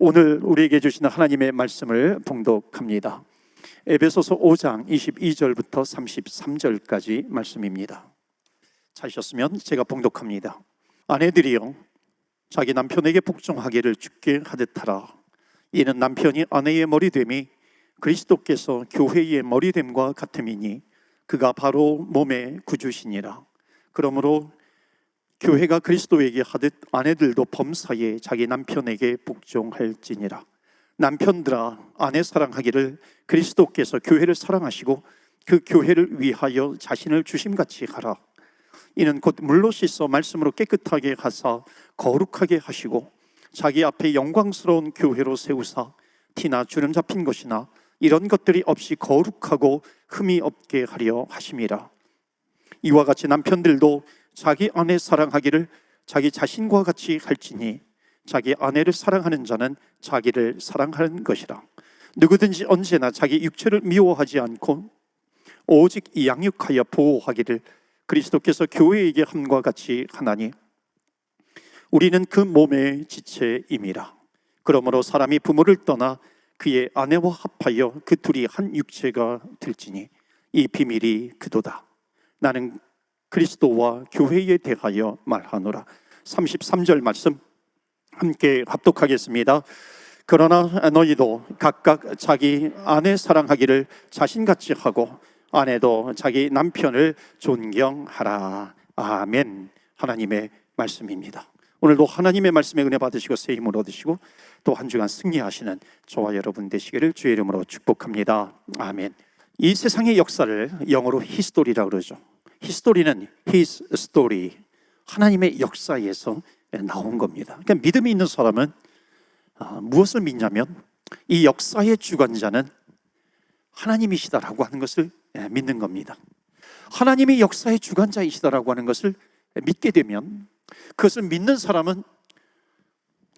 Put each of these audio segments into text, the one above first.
오늘 우리에게 주시는 하나님의 말씀을 봉독합니다. 에베소서 5장 22절부터 33절까지 말씀입니다. 찾으셨으면 제가 봉독합니다. 아내들이여 자기 남편에게 복종하기를 주께 하듯하라. 이는 남편이 아내의 머리됨이 그리스도께서 교회의 머리됨과 같음이니 그가 바로 몸의 구주시니라. 그러므로 교회가 그리스도에게 하듯 아내들도 범사에 자기 남편에게 복종할지니라. 남편들아 아내 사랑하기를 그리스도께서 교회를 사랑하시고 그 교회를 위하여 자신을 주심같이 하라. 이는 곧 물로 씻어 말씀으로 깨끗하게 하사 거룩하게 하시고 자기 앞에 영광스러운 교회로 세우사 티나 주름 잡힌 것이나 이런 것들이 없이 거룩하고 흠이 없게 하려 하심이라. 이와 같이 남편들도 자기 아내 사랑하기를 자기 자신과 같이 할지니 자기 아내를 사랑하는 자는 자기를 사랑하는 것이라. 누구든지 언제나 자기 육체를 미워하지 않고 오직 양육하여 보호하기를 그리스도께서 교회에게 함과 같이 하나니 우리는 그 몸의 지체임이라. 그러므로 사람이 부모를 떠나 그의 아내와 합하여 그 둘이 한 육체가 될지니 이 비밀이 그도다. 나는 그리스도와 교회에 대하여 말하노라. 33절 말씀 함께 합독하겠습니다. 그러나 너희도 각각 자기 아내 사랑하기를 자신같이 하고 아내도 자기 남편을 존경하라. 아멘. 하나님의 말씀입니다. 오늘도 하나님의 말씀에 은혜 받으시고 새 힘을 얻으시고 또 한 주간 승리하시는 저와 여러분 되시기를 주의 이름으로 축복합니다. 아멘. 이 세상의 역사를 영어로 히스토리라고 그러죠. 히스토리는 His story, 하나님의 역사에서 나온 겁니다. 그러니까 믿음이 있는 사람은 무엇을 믿냐면 이 역사의 주관자는 하나님이시다라고 하는 것을 믿는 겁니다. 하나님이 역사의 주관자이시다라고 하는 것을 믿게 되면 그것을 믿는 사람은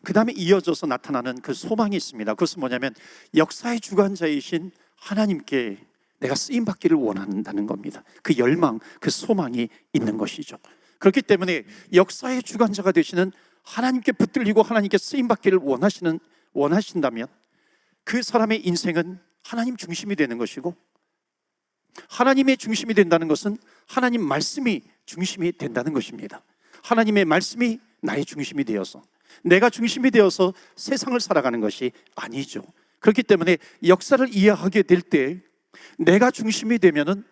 그 다음에 이어져서 나타나는 그 소망이 있습니다. 그것은 뭐냐면 역사의 주관자이신 하나님께 내가 쓰임받기를 원한다는 겁니다. 그 열망, 그 소망이 있는 것이죠. 그렇기 때문에 역사의 주관자가 되시는 하나님께 붙들리고 하나님께 쓰임받기를 원하신다면 그 사람의 인생은 하나님 중심이 되는 것이고, 하나님의 중심이 된다는 것은 하나님 말씀이 중심이 된다는 것입니다. 하나님의 말씀이 나의 중심이 되어서, 내가 중심이 되어서 세상을 살아가는 것이 아니죠. 그렇기 때문에 역사를 이해하게 될 때 내가 중심이 되면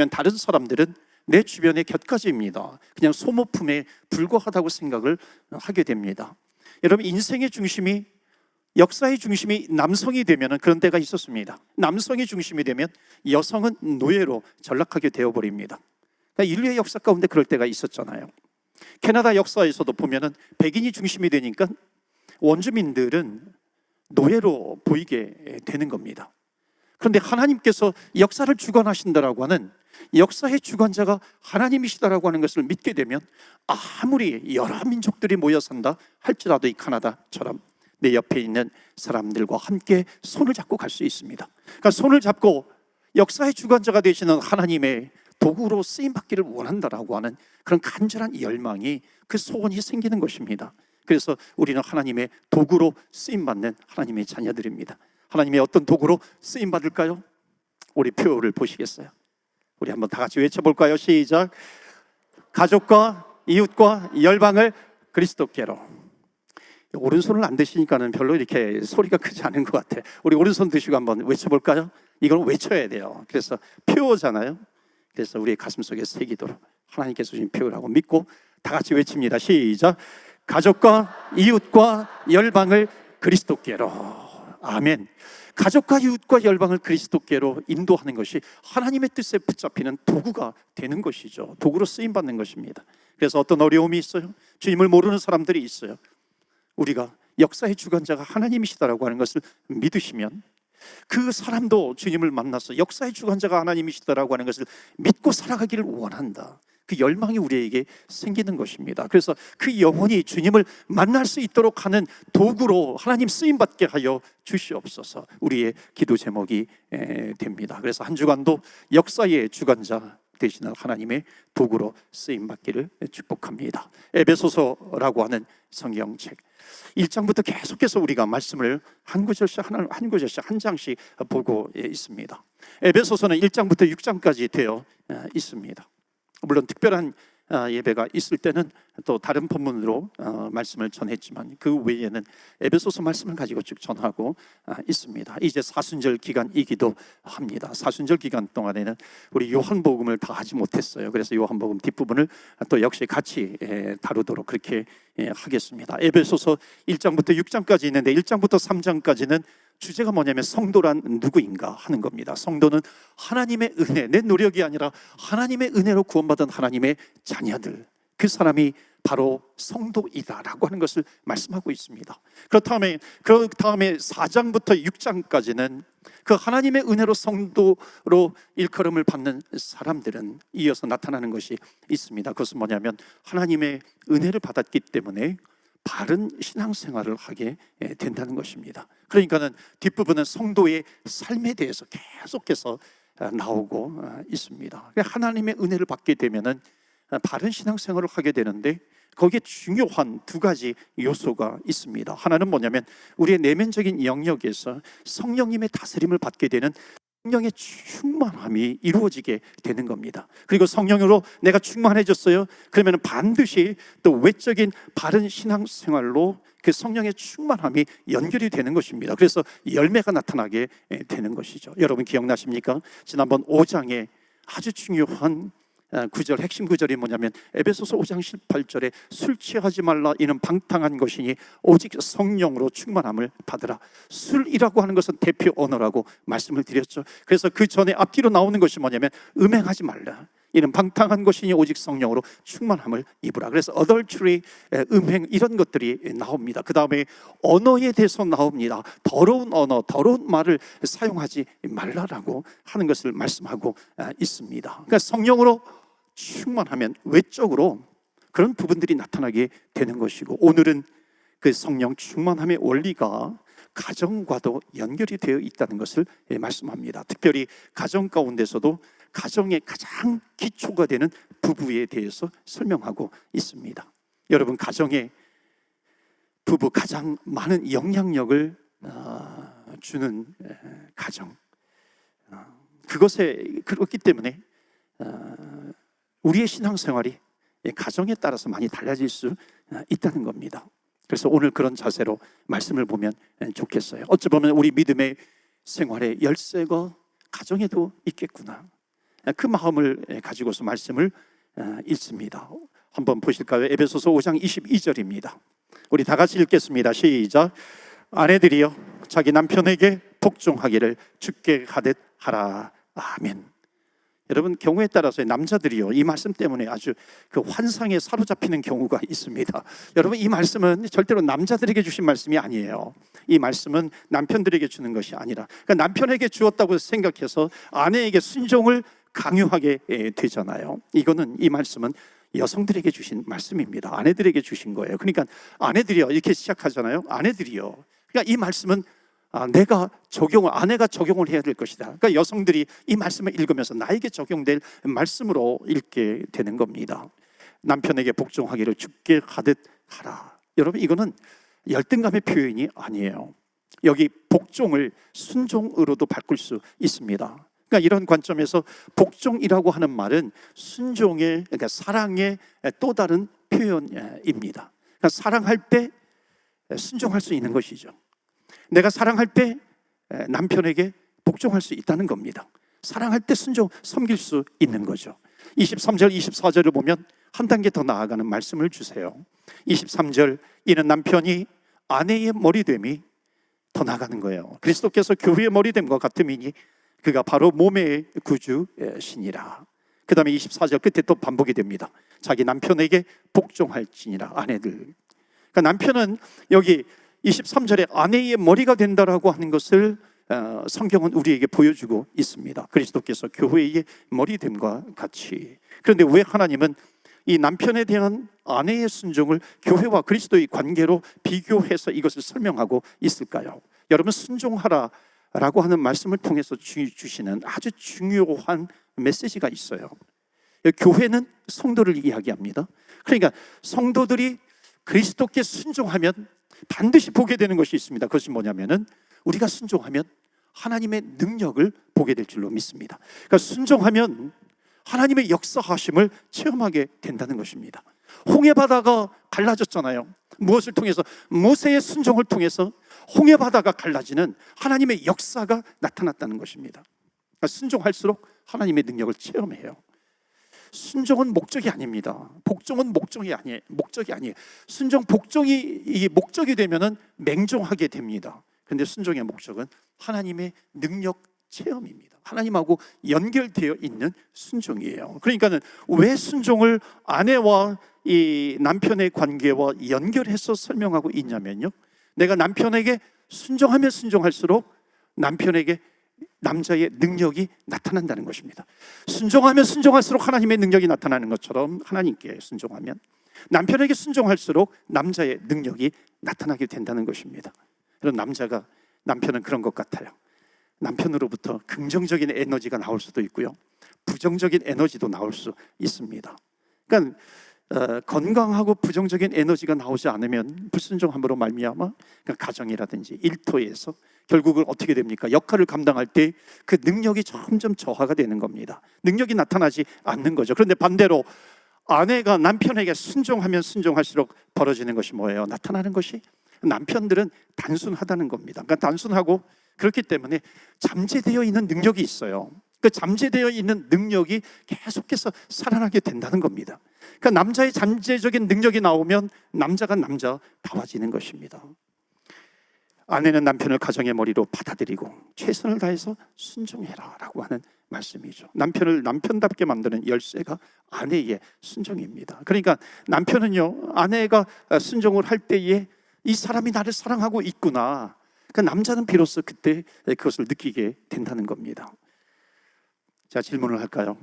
다른 사람들은 내 주변의 곁가지입니다. 그냥 소모품에 불과하다고 생각을 하게 됩니다. 여러분, 인생의 중심이, 역사의 중심이 남성이 되면 그런 때가 있었습니다. 남성이 중심이 되면 여성은 노예로 전락하게 되어버립니다. 그러니까 인류의 역사 가운데 그럴 때가 있었잖아요. 캐나다 역사에서도 보면은 백인이 중심이 되니까 원주민들은 노예로 보이게 되는 겁니다. 그런데 하나님께서 역사를 주관하신다라고 하는, 역사의 주관자가 하나님이시다라고 하는 것을 믿게 되면 아무리 여러 민족들이 모여 산다 할지라도 이 캐나다처럼 내 옆에 있는 사람들과 함께 손을 잡고 갈 수 있습니다. 그러니까 손을 잡고 역사의 주관자가 되시는 하나님의 도구로 쓰임받기를 원한다라고 하는 그런 간절한 열망이, 그 소원이 생기는 것입니다. 그래서 우리는 하나님의 도구로 쓰임받는 하나님의 자녀들입니다. 하나님의 어떤 도구로 쓰임받을까요? 우리 표를 보시겠어요? 우리 한번 다 같이 외쳐볼까요? 시작. 가족과 이웃과 열방을 그리스도께로. 오른손을 안 드시니까는 별로 이렇게 소리가 크지 않은 것 같아요. 우리 오른손 드시고 한번 외쳐볼까요? 이건 외쳐야 돼요. 그래서 표잖아요. 그래서 우리 가슴속에 새기도록 하나님께서 주신 표라고 믿고 다 같이 외칩니다. 시작. 가족과 이웃과 열방을 그리스도께로. 아멘. 가족과 이웃과 열방을 그리스도께로 인도하는 것이 하나님의 뜻에 붙잡히는 도구가 되는 것이죠. 도구로 쓰임받는 것입니다. 그래서 어떤 어려움이 있어요? 주님을 모르는 사람들이 있어요. 우리가 역사의 주관자가 하나님이시다라고 하는 것을 믿으시면 그 사람도 주님을 만나서 역사의 주관자가 하나님이시다라고 하는 것을 믿고 살아가기를 원한다. 그 열망이 우리에게 생기는 것입니다. 그래서 그 영혼이 주님을 만날 수 있도록 하는 도구로 하나님 쓰임받게 하여 주시옵소서. 우리의 기도 제목이 됩니다. 그래서 한 주간도 역사의 주관자 대신할 하나님의 도구로 쓰임받기를 축복합니다. 에베소서라고 하는 성경책 1장부터 계속해서 우리가 말씀을 한 구절씩 한 구절씩 한 장씩 보고 있습니다. 에베소서는 1장부터 6장까지 되어 있습니다. 물론 특별한 예배가 있을 때는 또 다른 본문으로 말씀을 전했지만 그 외에는 에베소서 말씀을 가지고 쭉 전하고 있습니다. 이제 사순절 기간이기도 합니다. 사순절 기간 동안에는 우리 요한복음을 다 하지 못했어요. 그래서 요한복음 뒷부분을 또 역시 같이 다루도록 그렇게 하겠습니다. 에베소서 1장부터 6장까지 있는데 1장부터 3장까지는 주제가 뭐냐면 성도란 누구인가 하는 겁니다. 성도는 하나님의 은혜, 내 노력이 아니라 하나님의 은혜로 구원받은 하나님의 자녀들, 그 사람이 바로 성도이다라고 하는 것을 말씀하고 있습니다. 그 다음에 4장부터 6장까지는 그 하나님의 은혜로 성도로 일컬음을 받는 사람들은 이어서 나타나는 것이 있습니다. 그것은 뭐냐면 하나님의 은혜를 받았기 때문에 바른 신앙생활을 하게 된다는 것입니다. 그러니까는 뒷부분은 성도의 삶에 대해서 계속해서 나오고 있습니다. 하나님의 은혜를 받게 되면은 바른 신앙생활을 하게 되는데 거기에 중요한 두 가지 요소가 있습니다. 하나는 뭐냐면 우리의 내면적인 영역에서 성령님의 다스림을 받게 되는 성령의 충만함이 이루어지게 되는 겁니다. 그리고 성령으로 내가 충만해졌어요. 그러면 반드시 또 외적인 바른 신앙생활로 그 성령의 충만함이 연결이 되는 것입니다. 그래서 열매가 나타나게 되는 것이죠. 여러분 기억나십니까? 지난번 5장에 아주 중요한 구절, 핵심 구절이 뭐냐면 에베소서 5장 18절에 술 취하지 말라 이는 방탕한 것이니 오직 성령으로 충만함을 받으라. 술이라고 하는 것은 대표 언어라고 말씀을 드렸죠. 그래서 그 전에 앞뒤로 나오는 것이 뭐냐면 음행하지 말라 이는 방탕한 것이니 오직 성령으로 충만함을 입으라. 그래서 adultery, 음행 이런 것들이 나옵니다. 그 다음에 언어에 대해서 나옵니다. 더러운 언어, 더러운 말을 사용하지 말라라고 하는 것을 말씀하고 있습니다. 그러니까 성령으로 충만하면 외적으로 그런 부분들이 나타나게 되는 것이고, 오늘은 그 성령 충만함의 원리가 가정과도 연결이 되어 있다는 것을 말씀합니다. 특별히 가정 가운데서도 가정의 가장 기초가 되는 부부에 대해서 설명하고 있습니다. 여러분, 가정에 부부 가장 많은 영향력을 주는 가정, 그것에 그렇기 때문에 우리의 신앙생활이 가정에 따라서 많이 달라질 수 있다는 겁니다. 그래서 오늘 그런 자세로 말씀을 보면 좋겠어요. 어찌 보면 우리 믿음의 생활의 열쇠가 가정에도 있겠구나, 그 마음을 가지고서 말씀을 읽습니다. 한번 보실까요? 에베소서 5장 22절입니다. 우리 다 같이 읽겠습니다. 시작. 아내들이여 자기 남편에게 복종하기를 주께 하듯 하라. 아멘. 여러분, 경우에 따라서 남자들이요, 이 말씀 때문에 아주 그 환상에 사로잡히는 경우가 있습니다. 여러분, 이 말씀은 절대로 남자들에게 주신 말씀이 아니에요. 이 말씀은 남편들에게 주는 것이 아니라, 그러니까 남편에게 주었다고 생각해서 아내에게 순종을 강요하게 되잖아요. 이 말씀은 여성들에게 주신 말씀입니다. 아내들에게 주신 거예요. 그러니까 아내들이요, 이렇게 시작하잖아요. 아내들이요. 그러니까 이 말씀은 아내가 적용을 해야 될 것이다. 그러니까 여성들이 이 말씀을 읽으면서 나에게 적용될 말씀으로 읽게 되는 겁니다. 남편에게 복종하기를 주께 하듯 하라. 여러분, 이거는 열등감의 표현이 아니에요. 여기 복종을 순종으로도 바꿀 수 있습니다. 그러니까 이런 관점에서 복종이라고 하는 말은 순종의, 그러니까 사랑의 또 다른 표현입니다. 그러니까 사랑할 때 순종할 수 있는 것이죠. 내가 사랑할 때 남편에게 복종할 수 있다는 겁니다. 사랑할 때 섬길 수 있는 거죠. 23절, 24절을 보면 한 단계 더 나아가는 말씀을 주세요. 23절, 이는 남편이 아내의 머리됨이 더 나아가는 거예요. 그리스도께서 교회의 머리됨과 같음이니 그가 바로 몸의 구주시니라. 그 다음에 24절 끝에 또 반복이 됩니다. 자기 남편에게 복종할지니라. 아내들, 그러니까 남편은 여기 23절에 아내의 머리가 된다라고 하는 것을 성경은 우리에게 보여주고 있습니다. 그리스도께서 교회의 머리됨과 같이. 그런데 왜 하나님은 이 남편에 대한 아내의 순종을 교회와 그리스도의 관계로 비교해서 이것을 설명하고 있을까요? 여러분, 순종하라라고 하는 말씀을 통해서 주시는 아주 중요한 메시지가 있어요. 교회는 성도를 이야기합니다. 그러니까 성도들이 그리스도께 순종하면 반드시 보게 되는 것이 있습니다. 그것이 뭐냐면은 우리가 순종하면 하나님의 능력을 보게 될 줄로 믿습니다. 그러니까 순종하면 하나님의 역사하심을 체험하게 된다는 것입니다. 홍해 바다가 갈라졌잖아요. 무엇을 통해서? 모세의 순종을 통해서 홍해 바다가 갈라지는 하나님의 역사가 나타났다는 것입니다. 그러니까 순종할수록 하나님의 능력을 체험해요. 순종은 목적이 아닙니다. 복종은 목적이 아니에요. 순종 복종이 이게 목적이 되면은 맹종하게 됩니다. 그런데 순종의 목적은 하나님의 능력 체험입니다. 하나님하고 연결되어 있는 순종이에요. 그러니까는 왜 순종을 아내와 이 남편의 관계와 연결해서 설명하고 있냐면요, 내가 남편에게 순종하면 순종할수록 남편에게 남자의 능력이 나타난다는 것입니다. 순종하면 순종할수록 하나님의 능력이 나타나는 것처럼 하나님께 순종하면 남편에게 순종할수록 남자의 능력이 나타나게 된다는 것입니다. 그럼 남편은 그런 것 같아요. 남편으로부터 긍정적인 에너지가 나올 수도 있고요, 부정적인 에너지도 나올 수 있습니다. 그러니까 건강하고 부정적인 에너지가 나오지 않으면 불순종함으로 말미암아 가정이라든지 일터에서 결국은 어떻게 됩니까? 역할을 감당할 때 그 능력이 점점 저하가 되는 겁니다. 능력이 나타나지 않는 거죠. 그런데 반대로 아내가 남편에게 순종하면 순종할수록 벌어지는 것이 뭐예요? 나타나는 것이 남편들은 단순하다는 겁니다. 그러니까 단순하고 그렇기 때문에 잠재되어 있는 능력이 있어요. 그 잠재되어 있는 능력이 계속해서 살아나게 된다는 겁니다. 그러니까 남자의 잠재적인 능력이 나오면 남자가 남자다워지는 것입니다. 아내는 남편을 가정의 머리로 받아들이고 최선을 다해서 순종해라 라고 하는 말씀이죠. 남편을 남편답게 만드는 열쇠가 아내의 순종입니다. 그러니까 남편은요, 아내가 순종을 할 때에 이 사람이 나를 사랑하고 있구나, 그러니까 남자는 비로소 그때 그것을 느끼게 된다는 겁니다. 자, 질문을 할까요?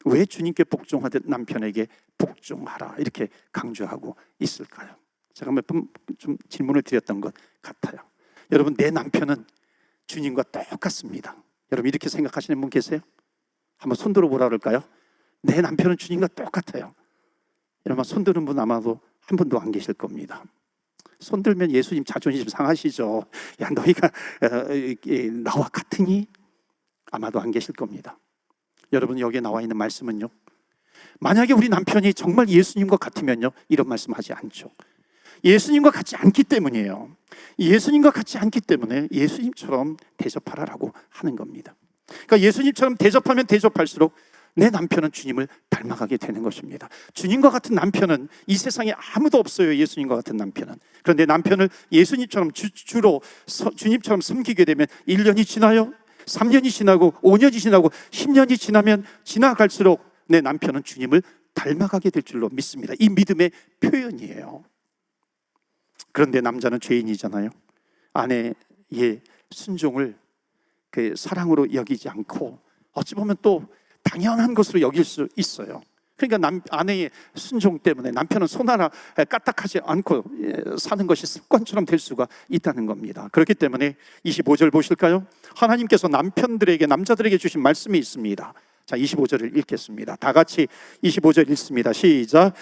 왜 주님께 복종하듯 남편에게 복종하라 이렇게 강조하고 있을까요? 제가 몇 번 좀 질문을 드렸던 것 같아요. 여러분, 내 남편은 주님과 똑같습니다. 여러분, 이렇게 생각하시는 분 계세요? 한번 손들어 보라 그럴까요? 내 남편은 주님과 똑같아요. 여러분, 손드는 분 아마도 한 분도 안 계실 겁니다. 손들면 예수님 자존심 상하시죠. 야, 너희가 나와 같으니? 아마도 안 계실 겁니다. 여러분, 여기에 나와 있는 말씀은요, 만약에 우리 남편이 정말 예수님과 같으면요, 이런 말씀하지 않죠. 예수님과 같지 않기 때문이에요. 예수님과 같지 않기 때문에 예수님처럼 대접하라라고 하는 겁니다. 그러니까 예수님처럼 대접하면 대접할수록 내 남편은 주님을 닮아가게 되는 것입니다. 주님과 같은 남편은 이 세상에 아무도 없어요. 예수님과 같은 남편은. 그런데 남편을 예수님처럼 주님처럼 섬기게 되면 1년이 지나요, 3년이 지나고 5년이 지나고 10년이 지나면 지나갈수록 내 남편은 주님을 닮아가게 될 줄로 믿습니다. 이 믿음의 표현이에요. 그런데 남자는 죄인이잖아요. 아내의 순종을 그 사랑으로 여기지 않고 어찌 보면 또 당연한 것으로 여길 수 있어요. 그러니까 아내의 순종 때문에 남편은 손 하나 까딱하지 않고 사는 것이 습관처럼 될 수가 있다는 겁니다. 그렇기 때문에 25절 보실까요? 하나님께서 남자들에게 주신 말씀이 있습니다. 자, 25절을 읽겠습니다. 다 같이 25절 읽습니다. 시작.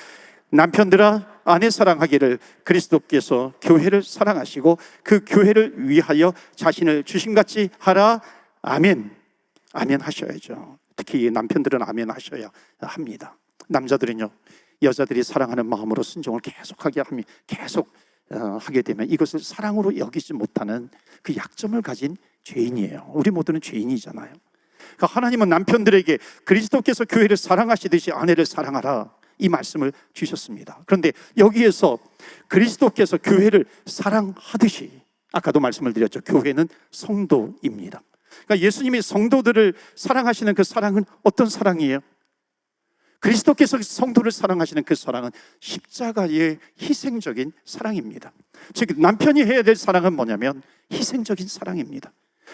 남편들아, 아내 사랑하기를 그리스도께서 교회를 사랑하시고 그 교회를 위하여 자신을 주심같이 하라. 아멘. 아멘 하셔야죠. 특히 남편들은 아멘 하셔야 합니다. 남자들은요, 여자들이 사랑하는 마음으로 순종을 계속하게 되면 이것을 사랑으로 여기지 못하는 그 약점을 가진 죄인이에요. 우리 모두는 죄인이잖아요. 그러니까 하나님은 남편들에게 그리스도께서 교회를 사랑하시듯이 아내를 사랑하라, 이 말씀을 주셨습니다. 그런데 여기에서 그리스도께서 교회를 사랑하듯이, 아까도 말씀을 드렸죠. 교회는 성도입니다. 그러니까 예수님이 성도들을 사랑하시는 그 사랑은 어떤 사랑이에요? 그리스도께서 성도를 사랑하시는 그 사랑은 십자가의 희생적인 사랑입니다. 즉, 남편이 해야 될 사랑은 뭐냐면 희생적인 사랑입니다.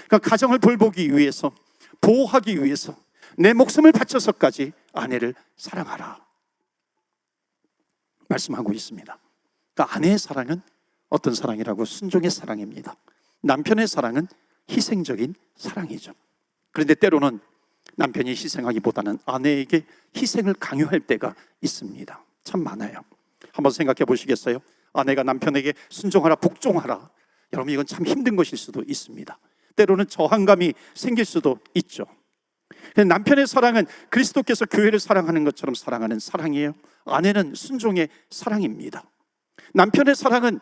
그러니까 가정을 돌보기 위해서, 보호하기 위해서 내 목숨을 바쳐서까지 아내를 사랑하라 말씀하고 있습니다. 그러니까 아내의 사랑은 어떤 사랑이라고? 순종의 사랑입니다. 남편의 사랑은 희생적인 사랑이죠. 그런데 때로는 남편이 희생하기보다는 아내에게 희생을 강요할 때가 있습니다. 참 많아요. 한번 생각해 보시겠어요? 아내가 남편에게 순종하라, 복종하라. 여러분, 이건 참 힘든 것일 수도 있습니다. 때로는 저항감이 생길 수도 있죠. 남편의 사랑은 그리스도께서 교회를 사랑하는 것처럼 사랑하는 사랑이에요. 아내는 순종의 사랑입니다. 남편의 사랑은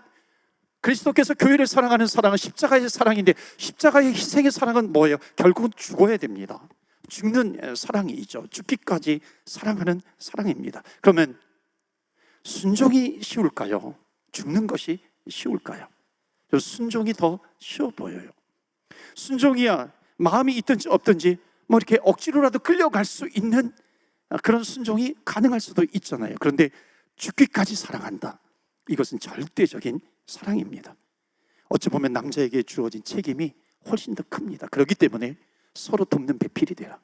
그리스도께서 교회를 사랑하는 사랑은 십자가의 사랑인데, 십자가의 희생의 사랑은 뭐예요? 결국은 죽어야 됩니다. 죽는 사랑이죠. 죽기까지 사랑하는 사랑입니다. 그러면 순종이 쉬울까요? 죽는 것이 쉬울까요? 순종이 더 쉬워 보여요. 순종이야 마음이 있든지 없든지 뭐 이렇게 억지로라도 끌려갈 수 있는 그런 순종이 가능할 수도 있잖아요. 그런데 죽기까지 사랑한다, 이것은 절대적인 사랑입니다. 어찌 보면 남자에게 주어진 책임이 훨씬 더 큽니다. 그렇기 때문에 서로 돕는 배필이 되라,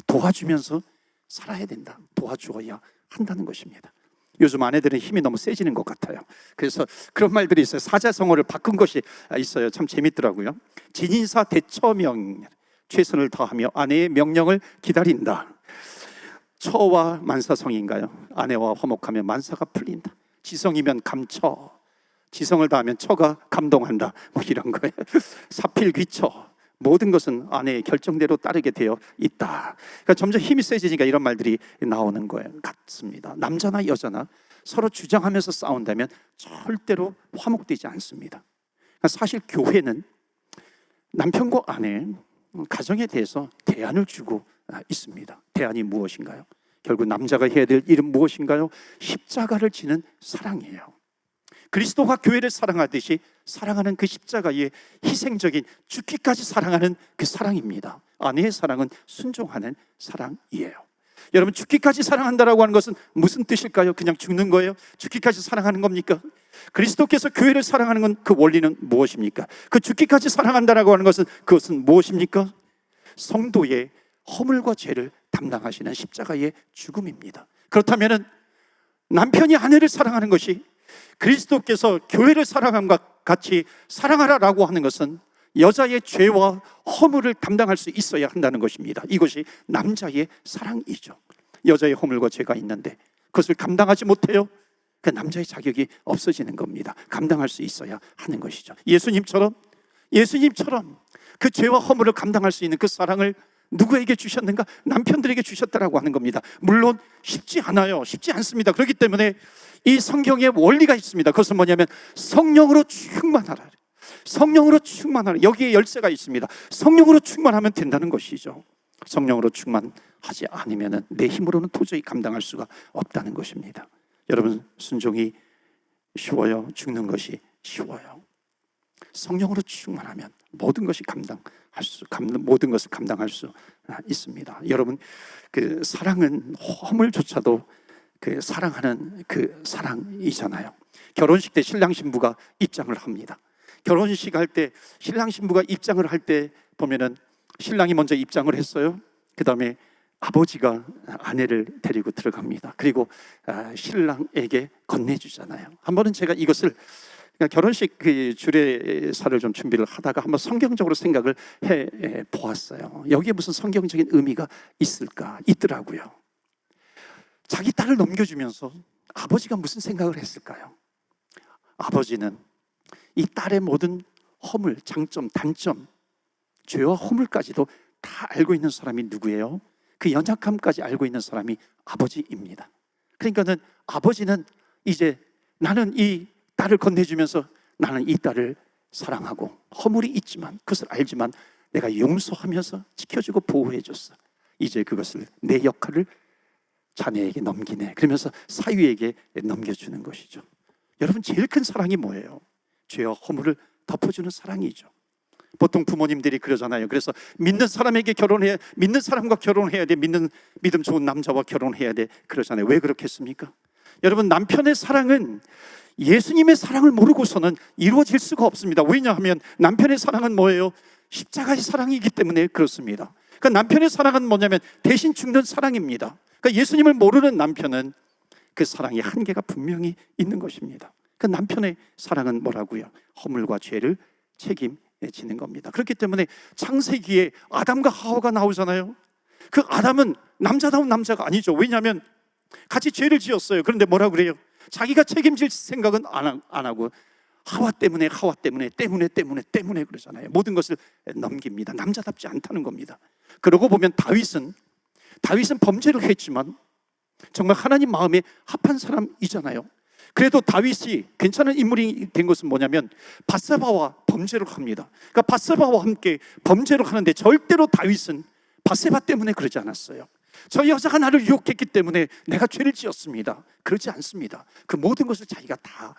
도와주면서 살아야 된다, 도와주어야 한다는 것입니다. 요즘 아내들은 힘이 너무 세지는 것 같아요. 그래서 그런 말들이 있어요. 사자성어를 바꾼 것이 있어요. 참 재밌더라고요. 진인사 대처명, 최선을 다하며 아내의 명령을 기다린다. 처와 만사성인가요? 아내와 화목하면 만사가 풀린다. 지성이면 감처, 지성을 다하면 처가 감동한다, 뭐 이런 거예요. 사필귀처, 모든 것은 아내의 결정대로 따르게 되어 있다. 그러니까 점점 힘이 세지니까 이런 말들이 나오는 거예요. 같습니다. 남자나 여자나 서로 주장하면서 싸운다면 절대로 화목되지 않습니다. 그러니까 사실 교회는 남편과 아내, 가정에 대해서 대안을 주고 있습니다. 대안이 무엇인가요? 결국 남자가 해야 될 일은 무엇인가요? 십자가를 지는 사랑이에요. 그리스도가 교회를 사랑하듯이 사랑하는 그 십자가의 희생적인, 죽기까지 사랑하는 그 사랑입니다. 아내의 사랑은 순종하는 사랑이에요. 여러분, 죽기까지 사랑한다라고 하는 것은 무슨 뜻일까요? 그냥 죽는 거예요? 죽기까지 사랑하는 겁니까? 그리스도께서 교회를 사랑하는 건 그 원리는 무엇입니까? 그 죽기까지 사랑한다라고 하는 것은 그것은 무엇입니까? 성도의 허물과 죄를 담당하시는 십자가의 죽음입니다. 그렇다면 남편이 아내를 사랑하는 것이 그리스도께서 교회를 사랑함과 같이 사랑하라라고 하는 것은 여자의 죄와 허물을 담당할 수 있어야 한다는 것입니다. 이것이 남자의 사랑이죠. 여자의 허물과 죄가 있는데 그것을 감당하지 못해요? 그 남자의 자격이 없어지는 겁니다. 감당할 수 있어야 하는 것이죠. 예수님처럼 그 죄와 허물을 감당할 수 있는 그 사랑을 누구에게 주셨는가? 남편들에게 주셨다라고 하는 겁니다. 물론 쉽지 않아요. 쉽지 않습니다. 그렇기 때문에 이 성경에 원리가 있습니다. 그것은 뭐냐면 성령으로 충만하라. 성령으로 충만하라. 여기에 열쇠가 있습니다. 성령으로 충만하면 된다는 것이죠. 성령으로 충만하지 않으면 내 힘으로는 도저히 감당할 수가 없다는 것입니다. 여러분, 순종이 쉬워요? 죽는 것이 쉬워요? 성령으로 충만하면 모든 것을 감당할 수 있습니다. 여러분, 그 사랑은 허물조차도 그 사랑하는 그 사랑이잖아요. 결혼식 때 신랑 신부가 입장을 합니다. 결혼식 할 때 신랑 신부가 입장을 할 때 보면은 신랑이 먼저 입장을 했어요. 그 다음에 아버지가 아내를 데리고 들어갑니다. 그리고 신랑에게 건네주잖아요. 한 번은 제가 이것을 결혼식 그 주례사를 좀 준비를 하다가 한번 성경적으로 생각을 해 보았어요. 여기에 무슨 성경적인 의미가 있을까? 있더라고요. 자기 딸을 넘겨주면서 아버지가 무슨 생각을 했을까요? 아버지는 이 딸의 모든 허물, 장점, 단점, 죄와 허물까지도 다 알고 있는 사람이 누구예요? 그 연약함까지 알고 있는 사람이 아버지입니다. 그러니까는 아버지는 이제 나는 이 딸을 건네주면서 나는 이 딸을 사랑하고 허물이 있지만 그것을 알지만 내가 용서하면서 지켜주고 보호해줬어. 이제 그것을 내 역할을 자네에게 넘기네. 그러면서 사위에게 넘겨주는 것이죠. 여러분, 제일 큰 사랑이 뭐예요? 죄와 허물을 덮어주는 사랑이죠. 보통 부모님들이 그러잖아요. 그래서 믿는 사람에게 결혼해, 믿는 사람과 결혼해야 돼, 믿음 좋은 남자와 결혼해야 돼, 그러잖아요. 왜 그렇겠습니까? 여러분, 남편의 사랑은 예수님의 사랑을 모르고서는 이루어질 수가 없습니다. 왜냐하면 남편의 사랑은 뭐예요? 십자가의 사랑이기 때문에 그렇습니다. 그러니까 남편의 사랑은 뭐냐면 대신 죽는 사랑입니다. 그러니까 예수님을 모르는 남편은 그 사랑의 한계가 분명히 있는 것입니다. 그 남편의 사랑은 뭐라고요? 허물과 죄를 책임지는 겁니다. 그렇기 때문에 창세기에 아담과 하와가 나오잖아요. 그 아담은 남자다운 남자가 아니죠. 왜냐하면 같이 죄를 지었어요. 그런데 뭐라고 그래요? 자기가 책임질 생각은 안 하고 하와 때문에 그러잖아요. 모든 것을 넘깁니다. 남자답지 않다는 겁니다. 그러고 보면 다윗은 범죄를 했지만 정말 하나님 마음에 합한 사람이잖아요. 그래도 다윗이 괜찮은 인물이 된 것은 뭐냐면 밧세바와 범죄를 합니다. 그러니까 밧세바와 함께 범죄를 하는데 절대로 다윗은 밧세바 때문에 그러지 않았어요. 저 여자가 나를 유혹했기 때문에 내가 죄를 지었습니다. 그러지 않습니다. 그 모든 것을 자기가 다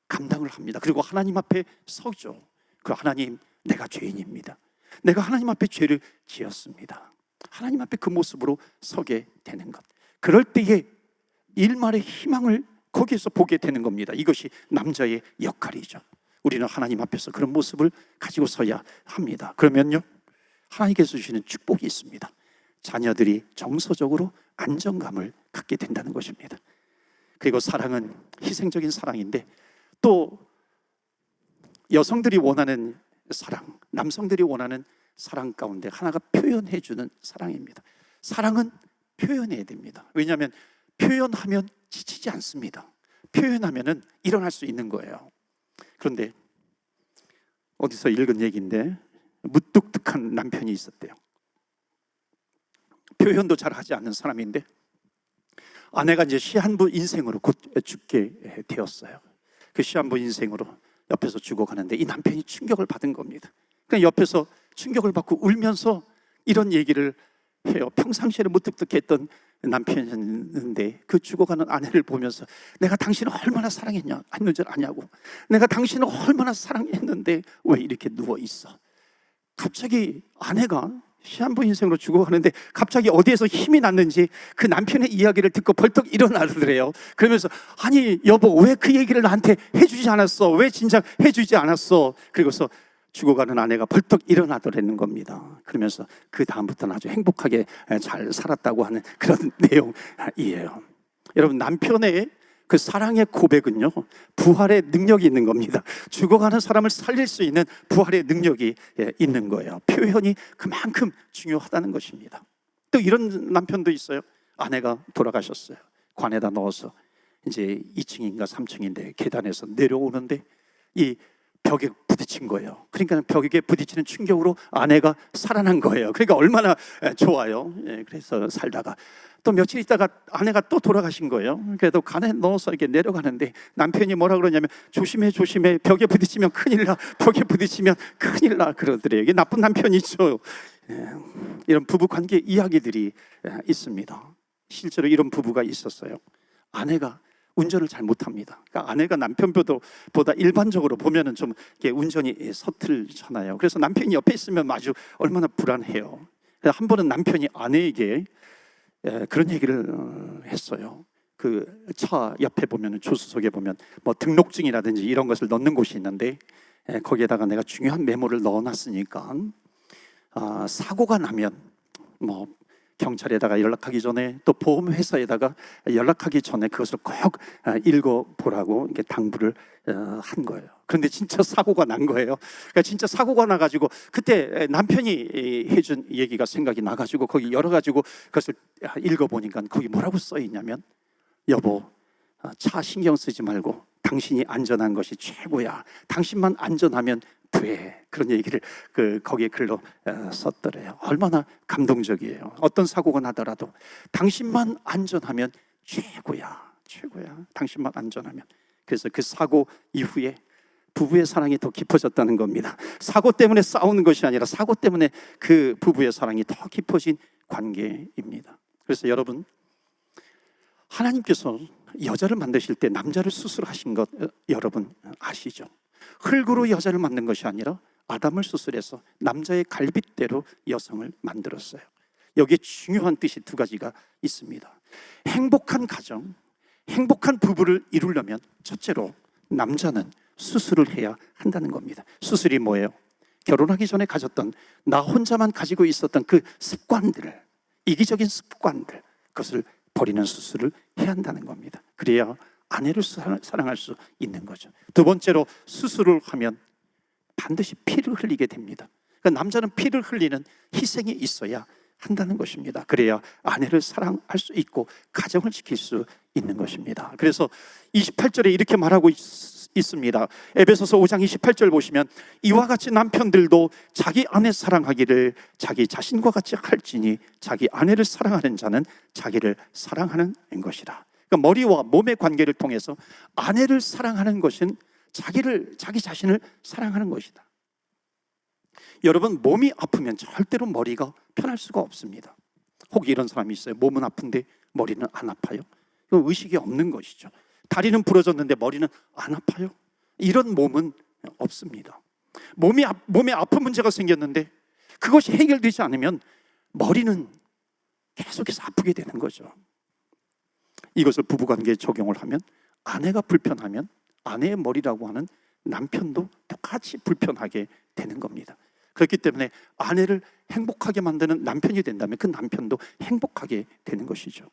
감당을 합니다. 그리고 하나님 앞에 서죠. 그 하나님, 내가 죄인입니다. 내가 하나님 앞에 죄를 지었습니다. 하나님 앞에 그 모습으로 서게 되는 것. 그럴 때에 일말의 희망을 거기에서 보게 되는 겁니다. 이것이 남자의 역할이죠. 우리는 하나님 앞에서 그런 모습을 가지고 서야 합니다. 그러면요, 하나님께서 주시는 축복이 있습니다. 자녀들이 정서적으로 안정감을 갖게 된다는 것입니다. 그리고 사랑은 희생적인 사랑인데 또 여성들이 원하는 사랑, 남성들이 원하는 사랑 가운데 하나가 표현해주는 사랑입니다. 사랑은 표현해야 됩니다. 왜냐하면 표현하면 지치지 않습니다. 표현하면은 일어날 수 있는 거예요. 그런데 어디서 읽은 얘기인데 무뚝뚝한 남편이 있었대요. 표현도 잘 하지 않는 사람인데 아내가 이제 시한부 인생으로 곧 죽게 되었어요. 그 시한부 인생으로 옆에서 죽어가는데 이 남편이 충격을 받은 겁니다. 그냥 옆에서 충격을 받고 울면서 이런 얘기를 해요. 평상시에는 무뚝뚝했던 남편이었는데 그 죽어가는 아내를 보면서 내가 당신을 얼마나 했는지 아냐고, 내가 당신을 얼마나 사랑했는데 왜 이렇게 누워있어. 갑자기 아내가 시한부 인생으로 죽어가는데 갑자기 어디에서 힘이 났는지 그 남편의 이야기를 듣고 벌떡 일어나더래요. 그러면서 아니 여보, 왜 그 얘기를 나한테 해주지 않았어? 왜 진작 해주지 않았어? 그리고서 죽어가는 아내가 벌떡 일어나더라는 겁니다. 그러면서 그 다음부터는 아주 행복하게 잘 살았다고 하는 그런 내용이에요. 여러분, 남편의 그 사랑의 고백은요, 부활의 능력이 있는 겁니다. 죽어가는 사람을 살릴 수 있는 부활의 능력이 있는 거예요. 표현이 그만큼 중요하다는 것입니다. 또 이런 남편도 있어요. 아내가 돌아가셨어요. 관에다 넣어서 이제 2층인가 3층인데 계단에서 내려오는데 이 벽에 부딪힌 거예요. 그러니까 벽에 부딪히는 충격으로 아내가 살아난 거예요. 그러니까 얼마나 좋아요. 그래서 살다가 또 며칠 있다가 아내가 또 돌아가신 거예요. 그래도 간에 넣어서 이렇게 내려가는데 남편이 뭐라 그러냐면 조심해, 벽에 부딪히면 큰일 나, 벽에 부딪히면 큰일 나 그러더래요. 이게 나쁜 남편이죠. 이런 부부 관계 이야기들이 있습니다. 실제로 이런 부부가 있었어요. 아내가 운전을 잘 못합니다. 그러니까 아내가 남편보다 일반적으로 보면은 좀 이렇게 운전이 서툴잖아요. 그래서 남편이 옆에 있으면 아주 얼마나 불안해요. 그래서 한 번은 남편이 아내에게 그런 얘기를 했어요. 그 차 옆에 보면은 조수석에 보면 뭐 등록증이라든지 이런 것을 넣는 곳이 있는데 거기에다가 내가 중요한 메모를 넣어놨으니까 사고가 나면 뭐 경찰에다가 연락하기 전에 또 보험회사에다가 연락하기 전에 그것을 꼭 읽어보라고 이렇게 당부를 한 거예요. 그런데 진짜 사고가 난 거예요. 그러니까 진짜 사고가 나가지고 그때 남편이 해준 얘기가 생각이 나가지고 거기 열어가지고 그것을 읽어보니까 거기 뭐라고 써 있냐면 여보, 차 신경 쓰지 말고 당신이 안전한 것이 최고야. 당신만 안전하면 돼. 그런 얘기를 거기에 글로 썼더래요. 얼마나 감동적이에요. 어떤 사고가 나더라도 당신만 안전하면 최고야. 당신만 안전하면. 그래서 그 사고 이후에 부부의 사랑이 더 깊어졌다는 겁니다. 사고 때문에 싸우는 것이 아니라 사고 때문에 그 부부의 사랑이 더 깊어진 관계입니다. 그래서 여러분, 하나님께서 여자를 만드실 때 남자를 수술하신 것 여러분 아시죠? 흙으로 여자를 만든 것이 아니라 아담을 수술해서 남자의 갈빗대로 여성을 만들었어요. 여기에 중요한 뜻이 두 가지가 있습니다. 행복한 가정, 행복한 부부를 이루려면 첫째로 남자는 수술을 해야 한다는 겁니다. 수술이 뭐예요? 결혼하기 전에 가졌던 나 혼자만 가지고 있었던 그 습관들을, 이기적인 습관들, 그것을 버리는 수술을 해야 한다는 겁니다. 그래야 아내를 사랑할 수 있는 거죠. 두 번째로 수술을 하면 반드시 피를 흘리게 됩니다. 그러니까 남자는 피를 흘리는 희생이 있어야 한다는 것입니다. 그래야 아내를 사랑할 수 있고 가정을 지킬 수 있는 것입니다. 그래서 28절에 이렇게 말하고 있습니다. 에베소서 5장 28절 보시면 이와 같이 남편들도 자기 아내 사랑하기를 자기 자신과 같이 할지니 자기 아내를 사랑하는 자는 자기를 사랑하는 것이라. 그러니까 머리와 몸의 관계를 통해서 아내를 사랑하는 것은 자기 자신을 사랑하는 것이다. 여러분, 몸이 아프면 절대로 머리가 편할 수가 없습니다. 혹 이런 사람이 있어요. 몸은 아픈데 머리는 안 아파요? 이건 의식이 없는 것이죠. 다리는 부러졌는데 머리는 안 아파요? 이런 몸은 없습니다. 몸에 아픈 문제가 생겼는데 그것이 해결되지 않으면 머리는 계속해서 아프게 되는 거죠. 이것을 부부관계에 적용을 하면 아내가 불편하면 아내의 머리라고 하는 남편도 똑같이 불편하게 되는 겁니다. 그렇기 때문에 아내를 행복하게 만드는 남편이 된다면 그 남편도 행복하게 되는 것이죠.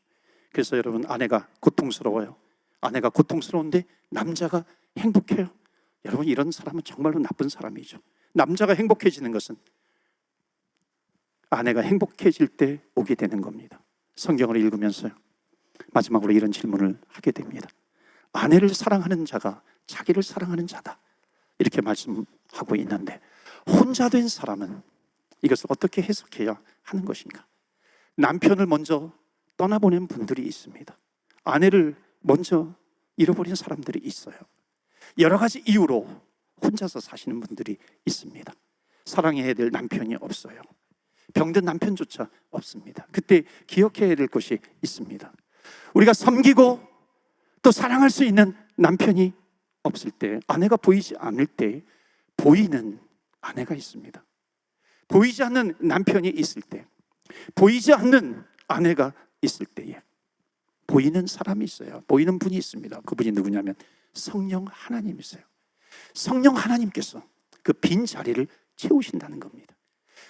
그래서 여러분, 아내가 고통스러워요. 아내가 고통스러운데 남자가 행복해요. 여러분, 이런 사람은 정말로 나쁜 사람이죠. 남자가 행복해지는 것은 아내가 행복해질 때 오게 되는 겁니다. 성경을 읽으면서요, 마지막으로 이런 질문을 하게 됩니다. 아내를 사랑하는 자가 자기를 사랑하는 자다, 이렇게 말씀하고 있는데 혼자 된 사람은 이것을 어떻게 해석해야 하는 것인가? 남편을 먼저 떠나보낸 분들이 있습니다. 아내를 먼저 잃어버린 사람들이 있어요. 여러 가지 이유로 혼자서 사시는 분들이 있습니다. 사랑해야 될 남편이 없어요. 병든 남편조차 없습니다. 그때 기억해야 될 것이 있습니다. 우리가 섬기고 또 사랑할 수 있는 남편이 없을 때, 아내가 보이지 않을 때 보이는 아내가 있습니다. 보이지 않는 남편이 있을 때, 보이지 않는 아내가 있을 때에 보이는 사람이 있어요. 보이는 분이 있습니다. 그분이 누구냐면 성령 하나님이세요. 성령 하나님께서 그 빈 자리를 채우신다는 겁니다.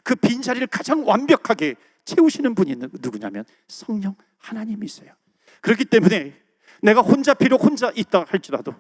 그 빈 자리를 가장 완벽하게 채우시는 분이 누구냐면 성령 하나님이세요. 그렇기 때문에 내가 비록 혼자 있다 할지라도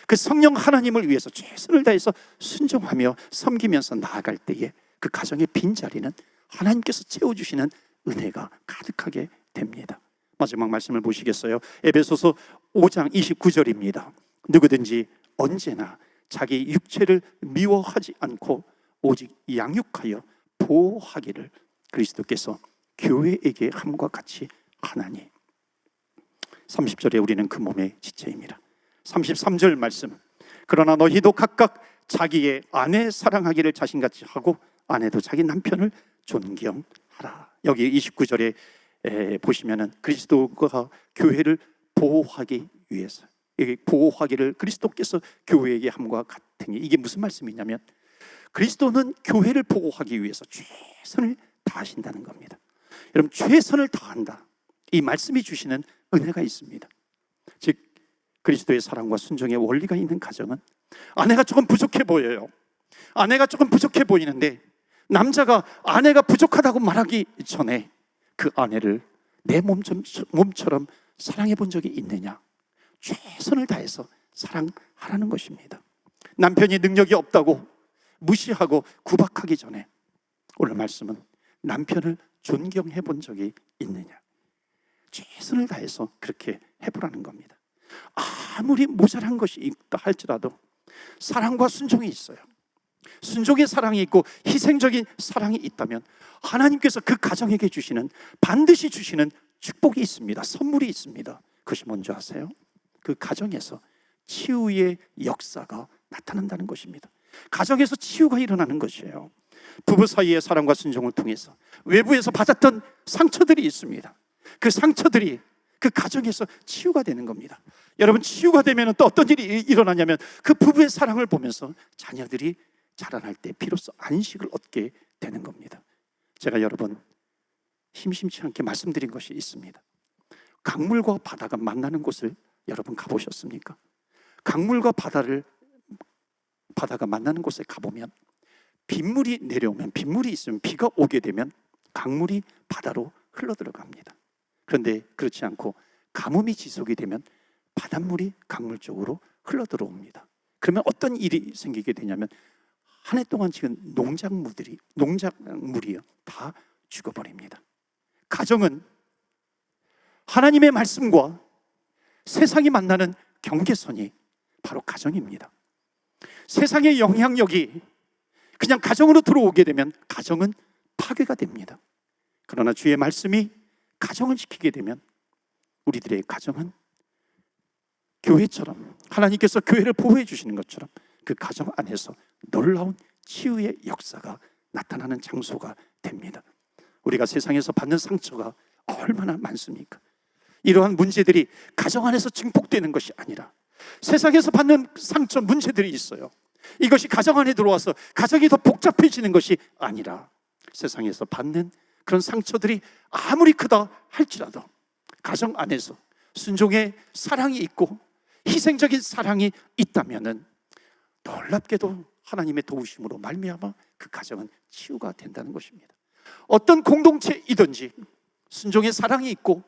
그 성령 하나님을 위해서 최선을 다해서 순종하며 섬기면서 나아갈 때에 그 가정의 빈자리는 하나님께서 채워주시는 은혜가 가득하게 됩니다. 마지막 말씀을 보시겠어요? 에베소서 5장 29절입니다. 누구든지 언제나 자기 육체를 미워하지 않고 오직 양육하여 보호하기를 그리스도께서 교회에게 함과 같이 하나니. 30절에 우리는 그 몸의 지체입니다. 33절 말씀, 그러나 너희도 각각 자기의 아내 사랑하기를 자신같이 하고 아내도 자기 남편을 존경하라. 여기 29절에 보시면은 그리스도가 교회를 보호하기 위해서, 보호하기를 그리스도께서 교회에게 함과 같으니, 이게 무슨 말씀이냐면 그리스도는 교회를 보호하기 위해서 최선을 다하신다는 겁니다. 여러분, 최선을 다한다, 이 말씀이 주시는 은혜가 있습니다. 즉 그리스도의 사랑과 순종의 원리가 있는 가정은 아내가 조금 부족해 보여요. 아내가 조금 부족해 보이는데 남자가 아내가 부족하다고 말하기 전에 그 아내를 내 몸처럼 사랑해 본 적이 있느냐, 최선을 다해서 사랑하라는 것입니다. 남편이 능력이 없다고 무시하고 구박하기 전에 오늘 말씀은 남편을 존경해 본 적이 있느냐, 최선을 다해서 그렇게 해보라는 겁니다. 아무리 모자란 것이 있다 할지라도 사랑과 순종이 있어요. 순종의 사랑이 있고 희생적인 사랑이 있다면 하나님께서 그 가정에게 주시는, 반드시 주시는 축복이 있습니다. 선물이 있습니다. 그것이 뭔지 아세요? 그 가정에서 치유의 역사가 나타난다는 것입니다. 가정에서 치유가 일어나는 것이에요. 부부 사이의 사랑과 순종을 통해서 외부에서 받았던 상처들이 있습니다. 그 상처들이 그 가정에서 치유가 되는 겁니다. 여러분, 치유가 되면 또 어떤 일이 일어나냐면 그 부부의 사랑을 보면서 자녀들이 자라날 때 비로소 안식을 얻게 되는 겁니다. 제가 여러분 심심치 않게 말씀드린 것이 있습니다. 강물과 바다가 만나는 곳을 여러분 가보셨습니까? 강물과 바다가 만나는 곳에 가보면 빗물이 내려오면, 빗물이 있으면, 비가 오게 되면 강물이 바다로 흘러들어갑니다. 그런데 그렇지 않고 가뭄이 지속이 되면 바닷물이 강물 쪽으로 흘러들어옵니다. 그러면 어떤 일이 생기게 되냐면 한 해 동안 지금 농작물이요 다 죽어버립니다. 가정은 하나님의 말씀과 세상이 만나는 경계선이 바로 가정입니다. 세상의 영향력이 그냥 가정으로 들어오게 되면 가정은 파괴가 됩니다. 그러나 주의 말씀이 가정을 지키게 되면 우리들의 가정은 교회처럼, 하나님께서 교회를 보호해 주시는 것처럼 그 가정 안에서 놀라운 치유의 역사가 나타나는 장소가 됩니다. 우리가 세상에서 받는 상처가 얼마나 많습니까? 이러한 문제들이 가정 안에서 증폭되는 것이 아니라 세상에서 받는 상처, 문제들이 있어요. 이것이 가정 안에 들어와서 가정이 더 복잡해지는 것이 아니라 세상에서 받는 그런 상처들이 아무리 크다 할지라도 가정 안에서 순종의 사랑이 있고 희생적인 사랑이 있다면은 놀랍게도 하나님의 도우심으로 말미암아 그 가정은 치유가 된다는 것입니다. 어떤 공동체이든지 순종의 사랑이 있고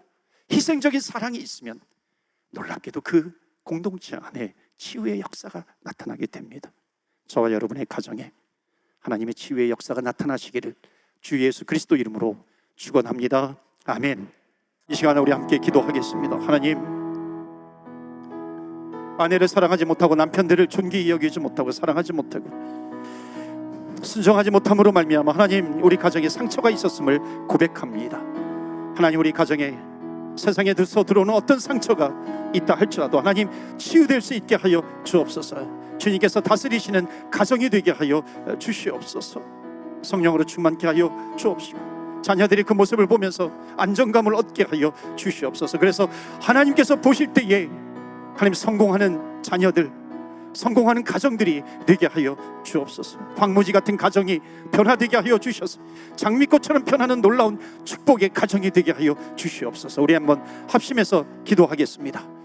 희생적인 사랑이 있으면 놀랍게도 그 공동체 안에 치유의 역사가 나타나게 됩니다. 저와 여러분의 가정에 하나님의 치유의 역사가 나타나시기를 주 예수 그리스도 이름으로 축원합니다. 아멘. 이 시간에 우리 함께 기도하겠습니다. 하나님, 아내를 사랑하지 못하고 남편들을 존귀히 여기지 못하고 사랑하지 못하고 순종하지 못함으로 말미암아 하나님, 우리 가정에 상처가 있었음을 고백합니다. 하나님, 우리 가정에 세상에서 들어오는 어떤 상처가 있다 할지라도 하나님 치유될 수 있게 하여 주옵소서. 주님께서 다스리시는 가정이 되게 하여 주시옵소서. 성령으로 충만케 하여 주옵시고 자녀들이 그 모습을 보면서 안정감을 얻게 하여 주시옵소서. 그래서 하나님께서 보실 때에 하나님 성공하는 자녀들, 성공하는 가정들이 되게 하여 주옵소서. 황무지 같은 가정이 변화되게 하여 주셔서 장미꽃처럼 변하는 놀라운 축복의 가정이 되게 하여 주시옵소서. 우리 한번 합심해서 기도하겠습니다.